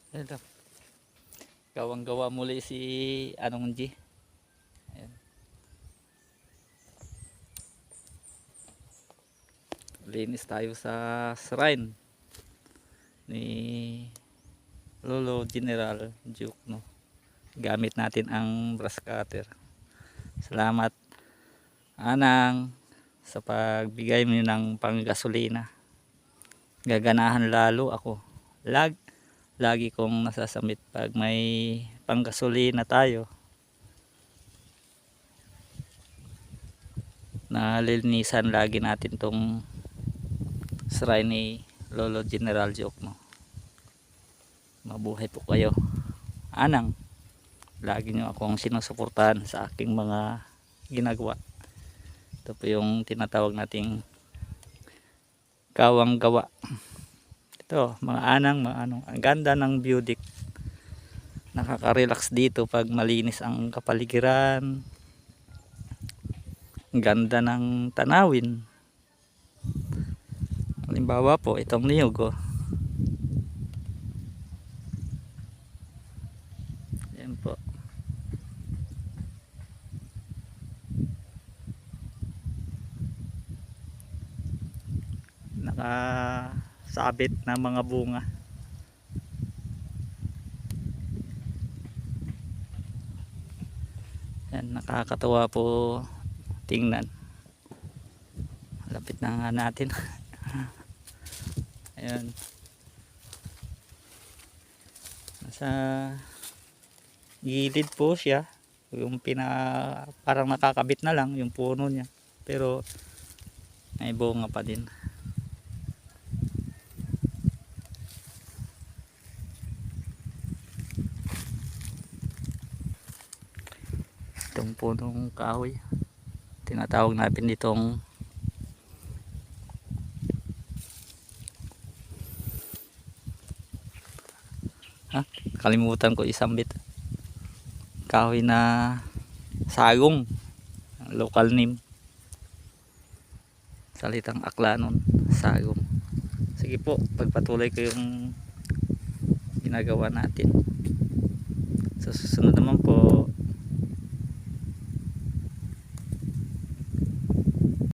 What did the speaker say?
Ito, gawang gawa muli si Anong G. Ayan. Linis tayo sa shrine ni Lolo General Duke, no? Gamit natin ang brush cutter. Salamat Anang sa pagbigay mo ng panggasolina. Gaganahan lalo ako. Lagi kong nasasamit pag may panggasolina tayo. Nalilinisan lagi natin tong shrine ni Lolo General Duke, no? Mabuhay po kayo Anang. Lagi nyo akong sinusuportahan sa aking mga ginagawa. Ito po yung tinatawag nating kawang gawa. Ito mga Anang, mga anong, ang ganda ng view deck. Nakaka-relax dito pag malinis ang kapaligiran. Ang ganda ng tanawin. Halimbawa po itong niyog, oh. Yan po. Nakasabit na mga bunga. Yan, nakakatawa po tingnan. Lapit na nga natin. Ayan. Nasa gilid po siya. Yung parang nakakabit na lang yung puno niya. Pero may bunga pa din. Itong punong kahoy. Tinatawag natin ditong kalimutan ko isambit. Kahoy na sagong. Local name. Salitang Aklanon, sagong. Sige po, pagpatuloy ko yung ginagawa natin. Sa susunod naman po,